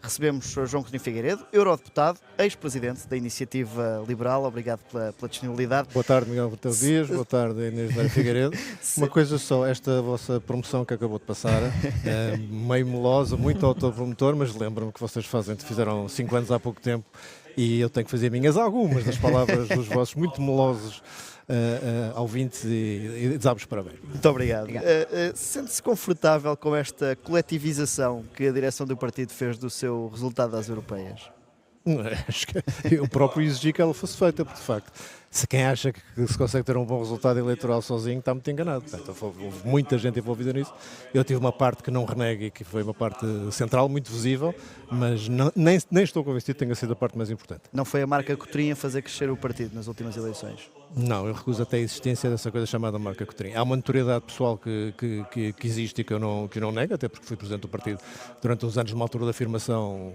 recebemos o João Coutinho Figueiredo, eurodeputado, ex-presidente da Iniciativa Liberal. Obrigado pela disponibilidade. Boa tarde, Miguel Portel Dias. Boa tarde, Inês Vera Figueiredo. Uma coisa só, esta vossa promoção que acabou de passar, meio melosa, muito autopromotor, mas lembro-me que vocês fizeram 5 anos há pouco tempo e eu tenho que fazer minhas algumas das palavras dos vossos muito melosos ouvintes e desabos parabéns. Muito obrigado. Sente-se confortável com esta coletivização que a direção do partido fez do seu resultado das europeias? Acho que eu próprio exigi que ela fosse feita, porque de facto, se quem acha que se consegue ter um bom resultado eleitoral sozinho está muito enganado. Portanto, houve muita gente envolvida nisso. Eu tive uma parte que não renego e que foi uma parte central, muito visível, mas nem estou convencido que tenha sido a parte mais importante. Não foi a marca Cotrim a fazer crescer o partido nas últimas eleições? Não, eu recuso até a existência dessa coisa chamada marca Cotrim. Há uma notoriedade pessoal que existe e que eu não nego, até porque fui presidente do partido durante uns anos, numa altura de afirmação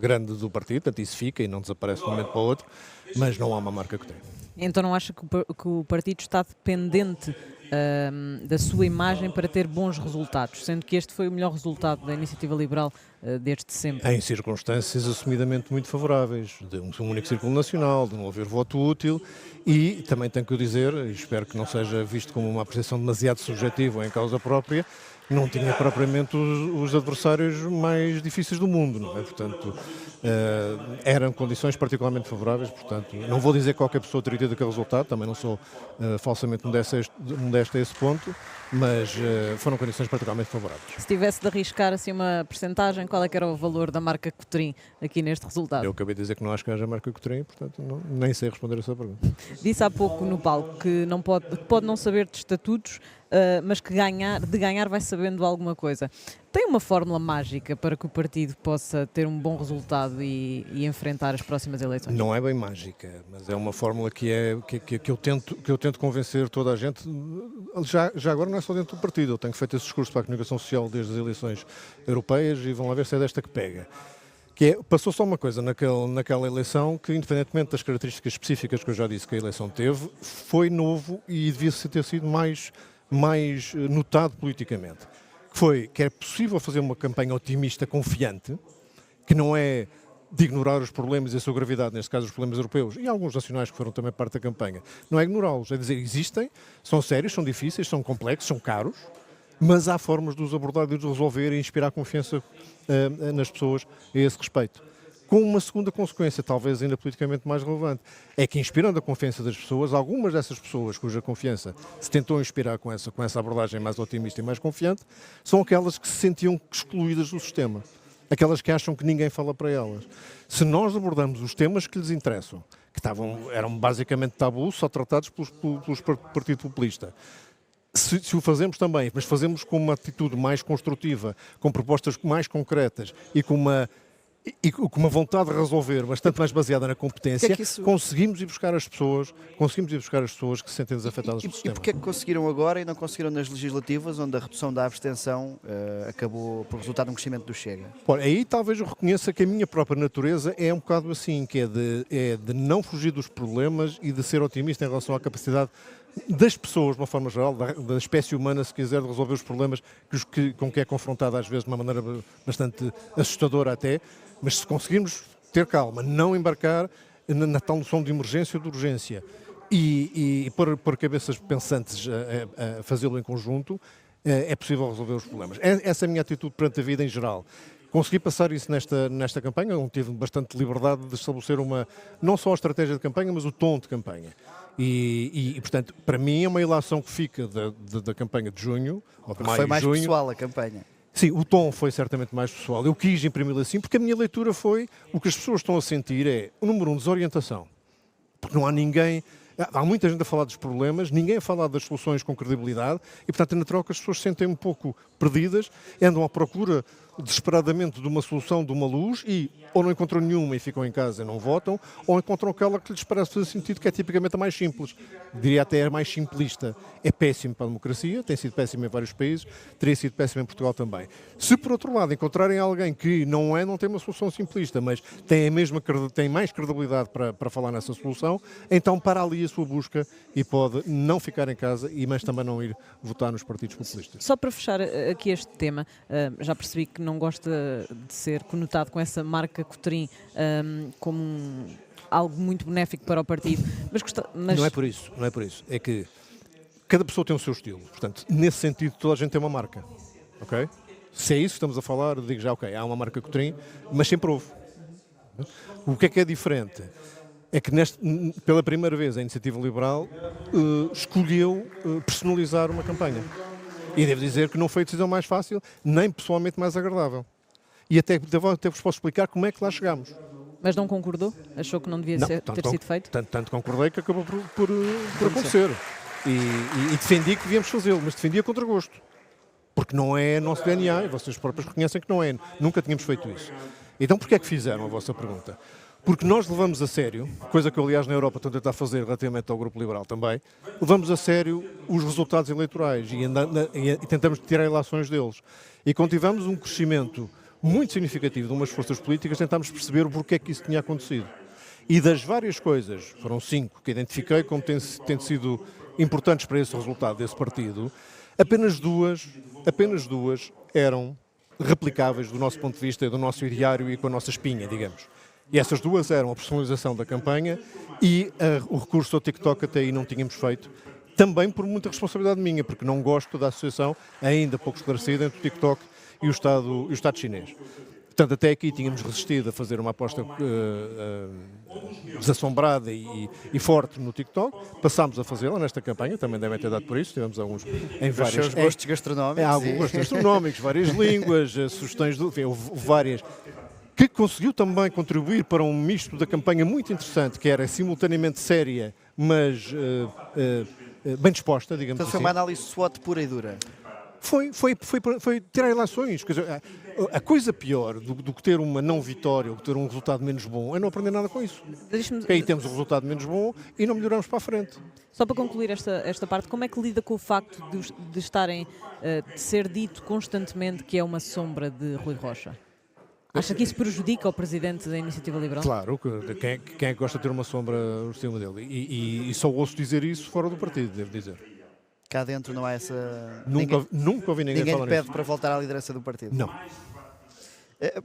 grande do partido, portanto isso fica e não desaparece de um momento para o outro, mas não há uma marca Cotrim. Então não acha que o partido está dependente da sua imagem para ter bons resultados, sendo que este foi o melhor resultado da Iniciativa Liberal desde sempre? Em circunstâncias assumidamente muito favoráveis, de um único círculo nacional, de não haver voto útil e também tenho que o dizer, e espero que não seja visto como uma apreciação demasiado subjetiva ou em causa própria, não tinha propriamente os adversários mais difíceis do mundo, não é? Portanto, eram condições particularmente favoráveis, portanto, não vou dizer que qualquer pessoa teria tido aquele resultado, também não sou falsamente modesto a esse ponto, mas foram condições particularmente favoráveis. Se tivesse de arriscar assim uma percentagem, qual é que era o valor da marca Cotrim aqui neste resultado? Eu acabei de dizer que não acho que haja marca Cotrim, portanto, nem sei responder a essa pergunta. Disse há pouco no palco que pode não saber de estatutos, mas que de ganhar vai sabendo alguma coisa. Tem uma fórmula mágica para que o partido possa ter um bom resultado e enfrentar as próximas eleições? Não é bem mágica, mas é uma fórmula que eu tento convencer toda a gente. Já agora não é só dentro do partido, eu tenho feito esse discurso para a comunicação social desde as eleições europeias e vão lá ver se é desta que pega. Passou só uma coisa naquela eleição que, independentemente das características específicas que eu já disse que a eleição teve, foi novo e devia ter sido mais notado politicamente. Que é possível fazer uma campanha otimista, confiante, que não é de ignorar os problemas e a sua gravidade, neste caso os problemas europeus, e alguns nacionais que foram também parte da campanha. Não é ignorá-los, é dizer, existem, são sérios, são difíceis, são complexos, são caros, mas há formas de os abordar, de os resolver e inspirar confiança nas pessoas a esse respeito. Com uma segunda consequência, talvez ainda politicamente mais relevante, é que inspirando a confiança das pessoas, algumas dessas pessoas cuja confiança se tentou inspirar com essa abordagem mais otimista e mais confiante, são aquelas que se sentiam excluídas do sistema. Aquelas que acham que ninguém fala para elas. Se nós abordamos os temas que lhes interessam, que eram basicamente tabus, só tratados pelos Partido Populista, se o fazemos também, mas fazemos com uma atitude mais construtiva, com propostas mais concretas e com uma vontade de resolver bastante mais baseada na competência, conseguimos ir buscar as pessoas que se sentem desafetadas pelo sistema. E porquê é que conseguiram agora e não conseguiram nas legislativas, onde a redução da abstenção acabou por resultar num crescimento do Chega? Bom, aí talvez eu reconheça que a minha própria natureza é um bocado assim, que é de não fugir dos problemas e de ser otimista em relação à capacidade das pessoas, de uma forma geral, da espécie humana, se quiser, de resolver os problemas com que é confrontada às vezes de uma maneira bastante assustadora até, mas se conseguirmos ter calma, não embarcar na tal noção de emergência ou de urgência e pôr cabeças pensantes a fazê-lo em conjunto, é possível resolver os problemas. Essa é a minha atitude perante a vida em geral. Consegui passar isso nesta campanha, onde tive bastante liberdade de estabelecer não só a estratégia de campanha, mas o tom de campanha. E portanto, para mim é uma ilação que fica da campanha de junho, ou de maio, foi mais junho. pessoal a campanha. Sim, o tom foi certamente mais pessoal. Eu quis imprimir-lo assim, porque a minha leitura foi o que as pessoas estão a sentir é, o número 1, desorientação. Porque não há ninguém... Há muita gente a falar dos problemas, ninguém a falar das soluções com credibilidade e, portanto, é natural que as pessoas se sentem um pouco perdidas, andam à procura desesperadamente de uma solução, de uma luz e ou não encontram nenhuma e ficam em casa e não votam, ou encontram aquela que lhes parece fazer sentido, que é tipicamente a mais simples. Diria até a mais simplista. É péssimo para a democracia, tem sido péssimo em vários países, teria sido péssimo em Portugal também. Se, por outro lado, encontrarem alguém que não tem uma solução simplista, mas tem mais credibilidade para falar nessa solução, então para ali a sua busca e pode não ficar em casa, mas também não ir votar nos partidos populistas. Só para fechar aqui este tema, já percebi que não gosta de ser conotado com essa marca Cotrim como algo muito benéfico para o partido. Mas Não é por isso, não é por isso. É que cada pessoa tem o seu estilo. Portanto, nesse sentido, toda a gente tem uma marca. Ok? Se é isso que estamos a falar, digo já, ok, há uma marca Cotrim, mas sempre houve. O que é diferente? É que pela primeira vez a Iniciativa Liberal escolheu personalizar uma campanha. E devo dizer que não foi a decisão mais fácil, nem pessoalmente mais agradável. E até vos posso explicar como é que lá chegámos. Mas não concordou? Achou que não devia ter sido feito? Tanto concordei que acabou por acontecer. E defendi que devíamos fazê-lo, mas defendia contra gosto. Porque não é nosso DNA, e vocês próprios reconhecem que não é. Nunca tínhamos feito isso. Então porquê é que fizeram a vossa pergunta? Porque nós levamos a sério, coisa que eu aliás na Europa estou a tentar fazer relativamente ao Grupo Liberal também, levamos a sério os resultados eleitorais e tentamos tirar ilações deles. E quando tivemos um crescimento muito significativo de umas forças políticas, tentámos perceber o porquê que isso tinha acontecido. E das várias coisas, foram 5 que identifiquei como tendo sido importantes para esse resultado desse partido, apenas duas eram replicáveis do nosso ponto de vista, do nosso ideário e com a nossa espinha, digamos. E essas duas eram a personalização da campanha e o recurso ao TikTok, até aí não tínhamos feito, também por muita responsabilidade minha, porque não gosto da associação ainda pouco esclarecida entre o TikTok e o Estado chinês. Portanto, até aqui tínhamos resistido a fazer uma aposta desassombrada e forte no TikTok. Passámos a fazê-la nesta campanha, também devem ter dado por isso. Tivemos alguns em várias... Os seus gostos gastronómicos. Alguns gostos gastronómicos, várias línguas, sugestões, enfim, houve várias... Que conseguiu também contribuir para um misto da campanha muito interessante, que era simultaneamente séria, mas bem disposta, digamos Portanto, assim. foi uma análise SWOT pura e dura. Foi tirar ilações. Quer dizer, a coisa pior do que ter uma não vitória ou ter um resultado menos bom é não aprender nada com isso. Porque aí temos um resultado menos bom e não melhoramos para a frente. Só para concluir esta parte, como é que lida com o facto de estarem, de ser dito constantemente que é uma sombra de Rui Rocha? Acha que isso prejudica o Presidente da Iniciativa Liberal? Claro, quem é que gosta de ter uma sombra por cima dele? E só ouço dizer isso fora do partido, devo dizer. Cá dentro não há essa... Nunca ouvi ninguém falar lhe pede nisso. para voltar à liderança do partido? Não.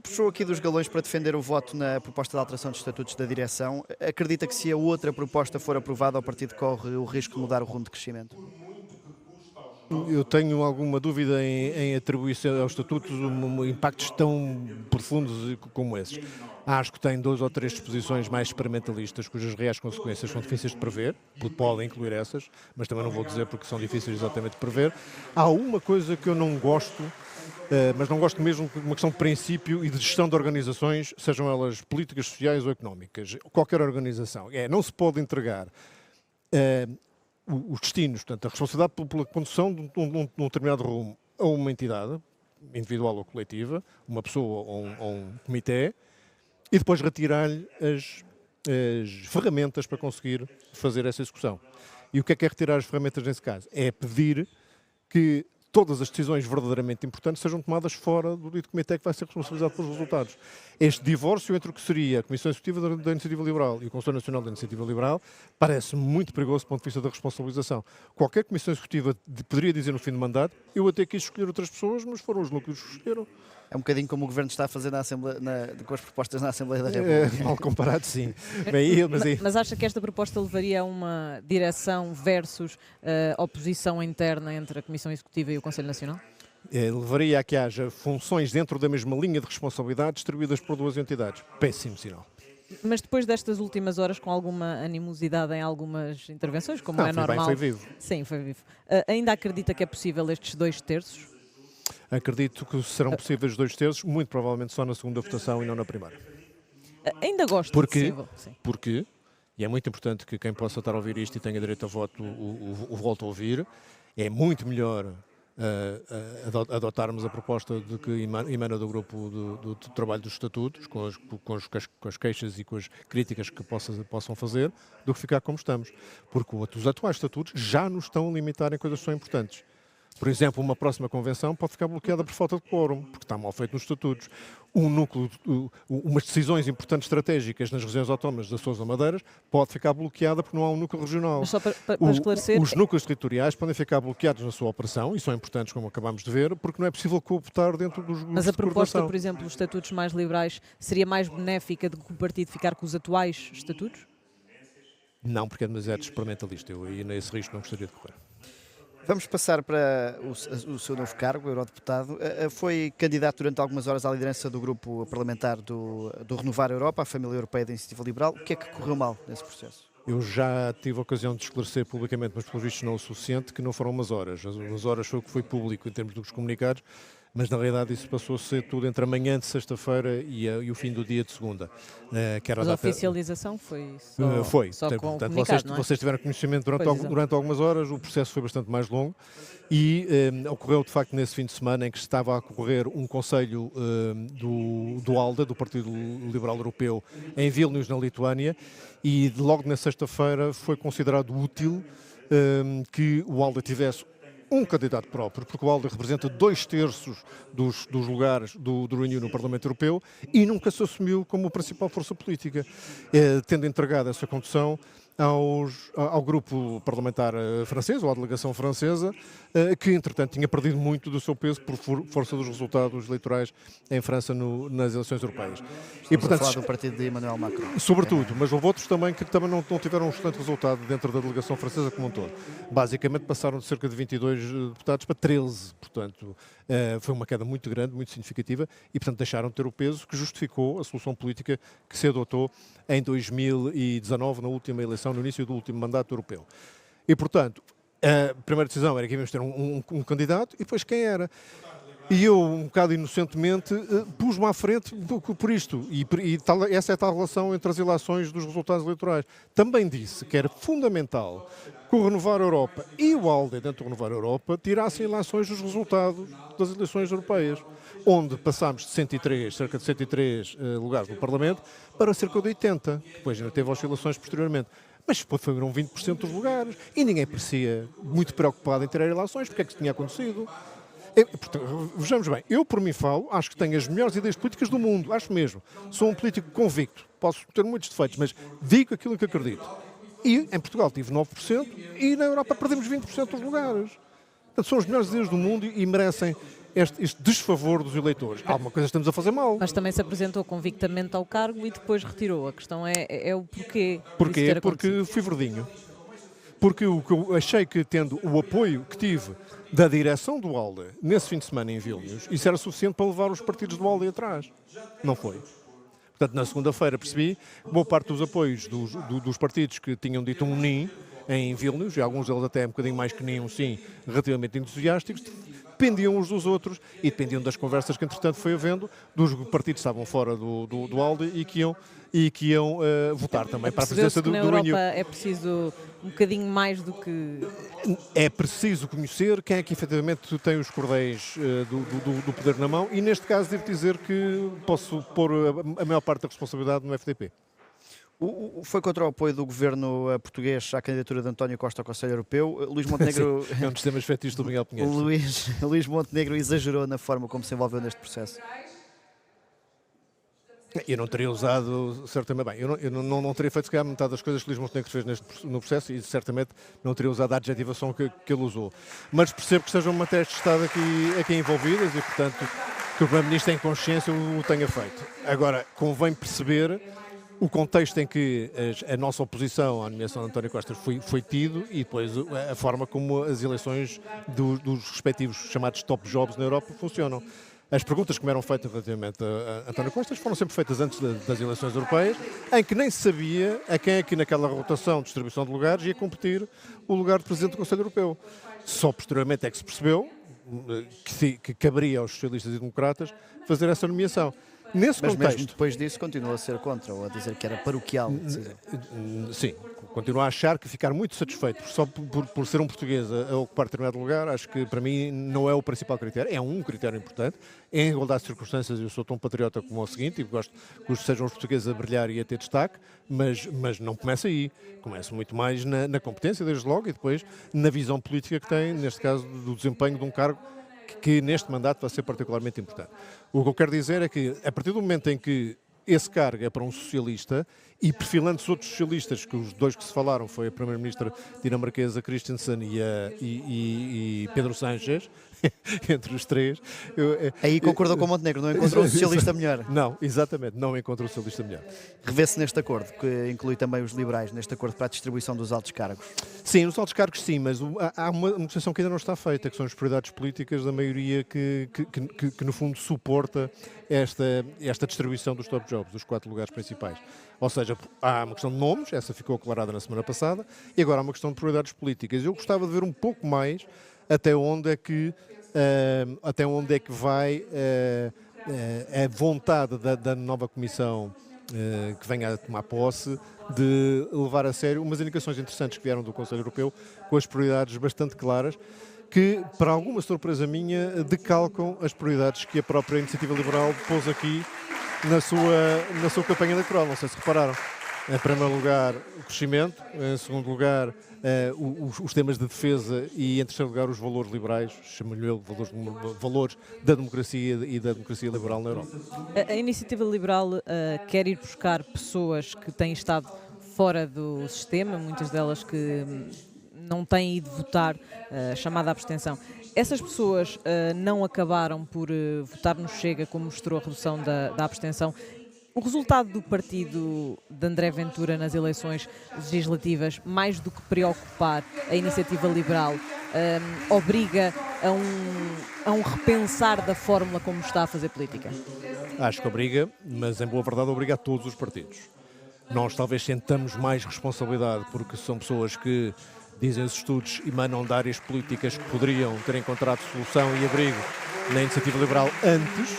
Puxou aqui dos galões para defender o voto na proposta de alteração dos estatutos da direção. Acredita que se a outra proposta for aprovada, o partido corre o risco de mudar o rumo de crescimento? Eu tenho alguma dúvida em atribuir aos estatutos impactos tão profundos como esses. Acho que tem 2 ou 3 disposições mais experimentalistas, cujas reais consequências são difíceis de prever, podem incluir essas, mas também não vou dizer porque são difíceis exatamente de prever. Há uma coisa que eu não gosto, mas não gosto mesmo de uma questão de princípio e de gestão de organizações, sejam elas políticas, sociais ou económicas. Qualquer organização. Não se pode entregar os destinos, portanto, a responsabilidade pela condução de um determinado rumo a uma entidade, individual ou coletiva, uma pessoa ou um comitê, e depois retirar-lhe as ferramentas para conseguir fazer essa execução. E o que é retirar as ferramentas nesse caso? É pedir que todas as decisões verdadeiramente importantes sejam tomadas fora do dito comitê que vai ser responsabilizado pelos resultados. Este divórcio entre o que seria a Comissão Executiva da Iniciativa Liberal e o Conselho Nacional da Iniciativa Liberal parece muito perigoso do ponto de vista da responsabilização. Qualquer Comissão Executiva poderia dizer no fim do mandato: eu até quis escolher outras pessoas, mas foram os núcleos que escolheram. É um bocadinho como o Governo está a fazer com as propostas na Assembleia da República. Mal comparado, sim. Mas acha que esta proposta levaria a uma direção versus oposição interna entre a Comissão Executiva e o Conselho Nacional? Levaria a que haja funções dentro da mesma linha de responsabilidade distribuídas por 2 entidades. Péssimo sinal. Mas depois destas últimas horas, com alguma animosidade em algumas intervenções, como é normal... Foi vivo. Sim, foi vivo. Ainda acredita que é possível estes 2/3? Acredito que serão possíveis 2/3, muito provavelmente só na segunda votação e não na primeira. Ainda gosto de possível. Porque, e é muito importante que quem possa estar a ouvir isto e tenha direito a voto o volte a ouvir, é muito melhor adotarmos a proposta de que emana do grupo do trabalho dos estatutos, com as queixas e com as críticas que possam fazer, do que ficar como estamos. Porque os atuais estatutos já nos estão a limitar em coisas que são importantes. Por exemplo, uma próxima convenção pode ficar bloqueada por falta de quórum, porque está mal feito nos estatutos. Um núcleo, umas decisões importantes estratégicas nas regiões autónomas das Açores ou Madeiras pode ficar bloqueada porque não há um núcleo regional. Mas só para esclarecer... Os núcleos territoriais podem ficar bloqueados na sua operação, e são importantes, como acabámos de ver, porque não é possível cooptar dentro dos grupos. Mas a de proposta, coordenação. por exemplo, dos estatutos mais liberais, seria mais benéfica do que o partido ficar com os atuais estatutos? Não, porque é demasiado experimentalista. Eu aí nesse risco não gostaria de correr. Vamos passar para o seu novo cargo, eurodeputado. Foi candidato durante algumas horas à liderança do grupo parlamentar do Renovar Europa, a família europeia da Iniciativa Liberal. O que é que correu mal nesse processo? Eu já tive a ocasião de esclarecer publicamente, mas pelos vistos não o suficiente, que não foram umas horas. As horas foi o que foi público em termos dos comunicados, mas na realidade isso passou a ser tudo entre a manhã de sexta-feira e o fim do dia de segunda. Que era Mas a a data... oficialização foi só, Foi. só com o Portanto, comunicado, não é? vocês tiveram conhecimento Pois, exato. durante algumas horas, o processo foi bastante mais longo e ocorreu de facto nesse fim de semana em que estava a ocorrer um conselho do ALDE, do Partido Liberal Europeu, em Vilnius, na Lituânia, e logo na sexta-feira foi considerado útil que o ALDE tivesse um candidato próprio, porque o ALDE representa 2/3 dos lugares do Renew no Parlamento Europeu e nunca se assumiu como a principal força política, tendo entregado essa condução ao grupo parlamentar francês, ou à delegação francesa, que entretanto tinha perdido muito do seu peso por força dos resultados eleitorais em França nas eleições europeias. E portanto, a falar do partido de Emmanuel Macron. Sobretudo, mas houve outros também que também não tiveram um excelente resultado dentro da delegação francesa como um todo. Basicamente passaram de cerca de 22 deputados para 13, portanto foi uma queda muito grande, muito significativa e portanto deixaram de ter o peso que justificou a solução política que se adotou em 2019, na última eleição, no início do último mandato europeu. E portanto, a primeira decisão era que íamos ter um candidato e depois quem era. E eu, um bocado inocentemente, pus-me à frente por isto. Essa é a tal relação entre as eleições dos resultados eleitorais. Também disse que era fundamental que o Renovar Europa e o ALDE, dentro do Renovar Europa, tirassem eleições dos resultados das eleições europeias, onde passámos de cerca de 103 lugares no Parlamento, para cerca de 80. Depois ainda teve oscilações posteriormente. Mas foram 20% dos lugares e ninguém parecia muito preocupado em tirar eleições, porque é que isso tinha acontecido. Portanto, vejamos bem, eu por mim falo, acho que tenho as melhores ideias políticas do mundo, acho mesmo. Sou um político convicto, posso ter muitos defeitos, mas digo aquilo que acredito. E em Portugal tive 9% e na Europa perdemos 20% dos lugares. Portanto, são as melhores ideias do mundo e merecem este desfavor dos eleitores. Alguma coisa estamos a fazer mal. Mas também se apresentou convictamente ao cargo e depois retirou. A questão é o porquê. Porquê? Porque fui verdinho. Porque o que eu achei que, tendo o apoio que tive da direção do ALDE nesse fim de semana em Vilnius, isso era suficiente para levar os partidos do ALDE atrás. Não foi. Portanto, na segunda-feira percebi que boa parte dos apoios dos partidos que tinham dito um NIM em Vilnius, e alguns deles até um bocadinho mais que nem um sim, relativamente entusiásticos, dependiam uns dos outros e dependiam das conversas que entretanto foi havendo, dos partidos que estavam fora do ALDE e que iam votar também para a presidência do Renew. Na Europa é preciso um bocadinho mais do que... É preciso conhecer quem é que efetivamente tem os cordéis do poder na mão e neste caso devo dizer que posso pôr a maior parte da responsabilidade no FDP. Foi contra o apoio do governo português à candidatura de António Costa ao Conselho Europeu. Luís Montenegro... É um dos temas fetiches do Miguel Pinheiro. Luís Montenegro exagerou na forma como se envolveu neste processo. Eu não teria usado, certamente, bem, eu não teria feito se calhar metade das coisas que Luís Montenegro fez no processo e certamente não teria usado a adjetivação que ele usou. Mas percebo que sejam matérias de Estado aqui envolvidas e, portanto, que o Primeiro-Ministro em consciência o tenha feito. Agora, convém perceber o contexto em que a nossa oposição à nomeação de António Costa foi tido e depois a forma como as eleições dos respectivos chamados top jobs na Europa funcionam. As perguntas que me eram feitas relativamente a António Costa foram sempre feitas antes das eleições europeias, em que nem se sabia a quem é que naquela rotação de distribuição de lugares ia competir o lugar de Presidente do Conselho Europeu. Só posteriormente é que se percebeu que caberia aos socialistas e democratas fazer essa nomeação. Nesse Mas contexto, mesmo depois disso continua a ser contra, ou a dizer que era paroquial. sim, continuo a achar que ficar muito satisfeito só por ser um português a ocupar determinado lugar, acho que para mim não é o principal critério, é um critério importante. Em igualdade de circunstâncias eu sou tão patriota como o seguinte, e gosto que sejam os portugueses a brilhar e a ter destaque, mas não começa aí, começa muito mais na competência, desde logo, e depois na visão política que tem, neste caso do desempenho de um cargo que neste mandato vai ser particularmente importante. O que eu quero dizer é que, a partir do momento em que esse cargo é para um socialista, e perfilando-se outros socialistas, que os dois que se falaram foi a primeira-ministra dinamarquesa Christensen e Pedro Sánchez, entre os três. Aí concordou com o Montenegro, não encontrou um socialista melhor. Não, exatamente, não encontrou um socialista melhor. Revê-se neste acordo, que inclui também os liberais, neste acordo para a distribuição dos altos cargos. Sim, nos altos cargos sim, mas há uma negociação que ainda não está feita, que são as prioridades políticas da maioria que no fundo suporta esta distribuição dos top jobs, dos 4 lugares principais. Ou seja, há uma questão de nomes, essa ficou aclarada na semana passada, e agora há uma questão de prioridades políticas. Eu gostava de ver um pouco mais até onde é que vai a vontade da nova Comissão que venha a tomar posse de levar a sério umas indicações interessantes que vieram do Conselho Europeu com as prioridades bastante claras que, para alguma surpresa minha, decalcam as prioridades que a própria Iniciativa Liberal pôs aqui na sua campanha eleitoral. Não sei se repararam. Em primeiro lugar, o crescimento. Em segundo lugar, os temas de defesa. E, em terceiro lugar, os valores liberais. Chamo-lhe eu valores da democracia e da democracia liberal na Europa. A Iniciativa Liberal quer ir buscar pessoas que têm estado fora do sistema, muitas delas que não têm ido votar, chamada abstenção. Essas pessoas não acabaram por votar no Chega, como mostrou a redução da abstenção. O resultado do partido de André Ventura nas eleições legislativas, mais do que preocupar a Iniciativa Liberal, obriga a um repensar da fórmula como está a fazer política? Acho que obriga, mas em boa verdade obriga a todos os partidos. Nós talvez sentamos mais responsabilidade porque são pessoas que, dizem os estudos, emanam de áreas políticas que poderiam ter encontrado solução e abrigo na Iniciativa Liberal antes,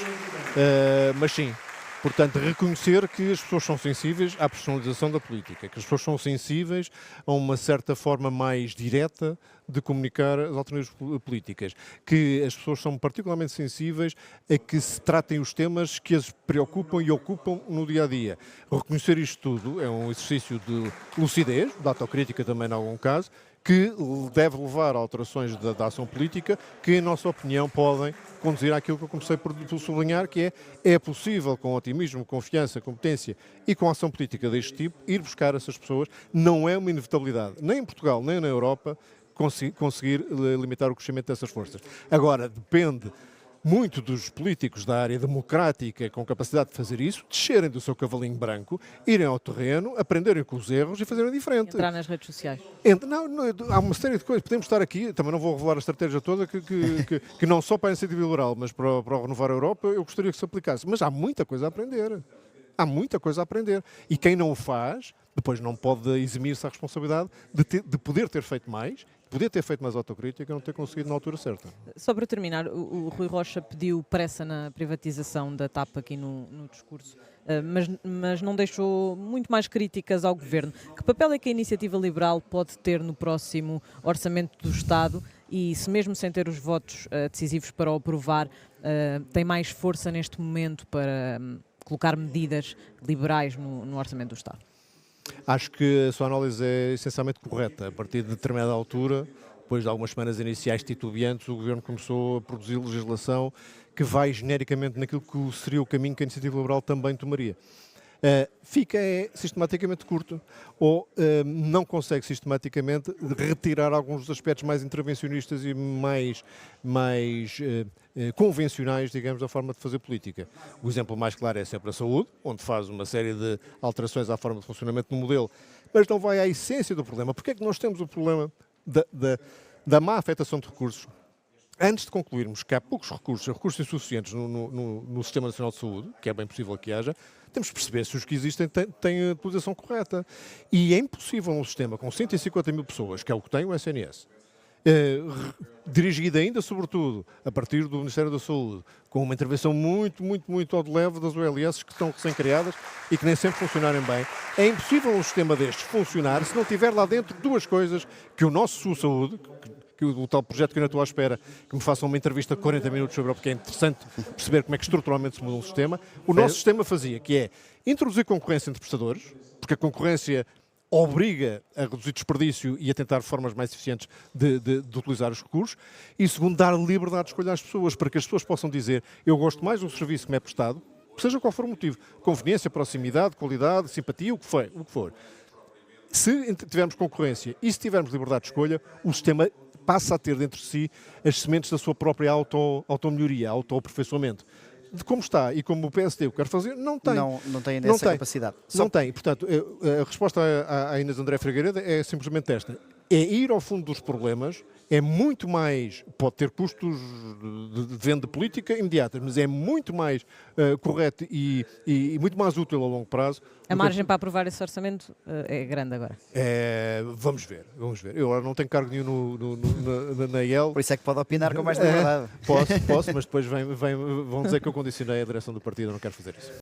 mas sim. Portanto, reconhecer que as pessoas são sensíveis à personalização da política, que as pessoas são sensíveis a uma certa forma mais direta de comunicar as alternativas políticas, que as pessoas são particularmente sensíveis a que se tratem os temas que as preocupam e ocupam no dia-a-dia. Reconhecer isto tudo é um exercício de lucidez, de autocrítica também em algum caso, que deve levar a alterações da ação política que, em nossa opinião, podem conduzir àquilo que eu comecei por sublinhar, que é possível, com otimismo, confiança, competência e com ação política deste tipo, ir buscar essas pessoas. Não é uma inevitabilidade, nem em Portugal, nem na Europa, conseguir limitar o crescimento dessas forças. Agora, depende muito dos políticos da área democrática com capacidade de fazer isso, descerem do seu cavalinho branco, irem ao terreno, aprenderem com os erros e fazerem diferente. Entrar nas redes sociais. Não, há uma série de coisas. Podemos estar aqui, também não vou revelar a estratégia toda, que não só para a Iniciativa Liberal, mas para o Renovar a Europa, eu gostaria que se aplicasse. Mas há muita coisa a aprender. Há muita coisa a aprender. E quem não o faz, depois não pode eximir-se a responsabilidade de poder ter feito mais, poder ter feito mais autocrítica e não ter conseguido na altura certa. Só para terminar, o Rui Rocha pediu pressa na privatização da TAP aqui no discurso, mas não deixou muito mais críticas ao Governo. Que papel é que a Iniciativa Liberal pode ter no próximo Orçamento do Estado e, se mesmo sem ter os votos decisivos para o aprovar, tem mais força neste momento para colocar medidas liberais no Orçamento do Estado? Acho que a sua análise é essencialmente correta. A partir de determinada altura, depois de algumas semanas iniciais titubeantes, o Governo começou a produzir legislação que vai genericamente naquilo que seria o caminho que a Iniciativa Liberal também tomaria. Fica sistematicamente curto ou não consegue sistematicamente retirar alguns dos aspectos mais intervencionistas e mais convencionais, digamos, da forma de fazer política. O exemplo mais claro é sempre a saúde, onde faz uma série de alterações à forma de funcionamento do modelo, mas não vai à essência do problema. Porque é que nós temos o problema da má afetação de recursos? Antes de concluirmos que há poucos recursos insuficientes no Sistema Nacional de Saúde, que é bem possível que haja, temos de perceber se os que existem têm a utilização correta. E é impossível um sistema com 150 mil pessoas, que é o que tem o SNS, dirigida ainda, sobretudo, a partir do Ministério da Saúde, com uma intervenção muito ao de leve das OLS que estão recém-criadas e que nem sempre funcionarem bem. É impossível um sistema destes funcionar se não tiver lá dentro duas coisas que o nosso SUS Saúde, que o tal projeto que eu ainda estou à espera, que me façam uma entrevista de 40 minutos sobre, porque é interessante perceber como é que estruturalmente se muda um sistema. O nosso sistema fazia, que é introduzir concorrência entre prestadores, porque a concorrência obriga a reduzir desperdício e a tentar formas mais eficientes de utilizar os recursos, e segundo, dar liberdade de escolha às pessoas, para que as pessoas possam dizer: eu gosto mais de um serviço que me é prestado, seja qual for o motivo, conveniência, proximidade, qualidade, simpatia, o que for. Se tivermos concorrência e se tivermos liberdade de escolha, o sistema passa a ter dentro de si as sementes da sua própria auto-melhoria, auto-aperfeiçoamento. De como está e como o PSD o quer fazer, não tem. Não tem essa capacidade. Não tem. Portanto, a resposta à Inês André Figueiredo é simplesmente esta. É ir ao fundo dos problemas, é muito mais, pode ter custos de venda política imediatas, mas é muito mais correto e muito mais útil a longo prazo. A margem para aprovar esse orçamento é grande agora. Vamos ver. Eu agora não tenho cargo nenhum na IEL. Por isso é que pode opinar com mais liberdade. Posso, mas depois vão dizer que eu condicionei a direção do partido, eu não quero fazer isso.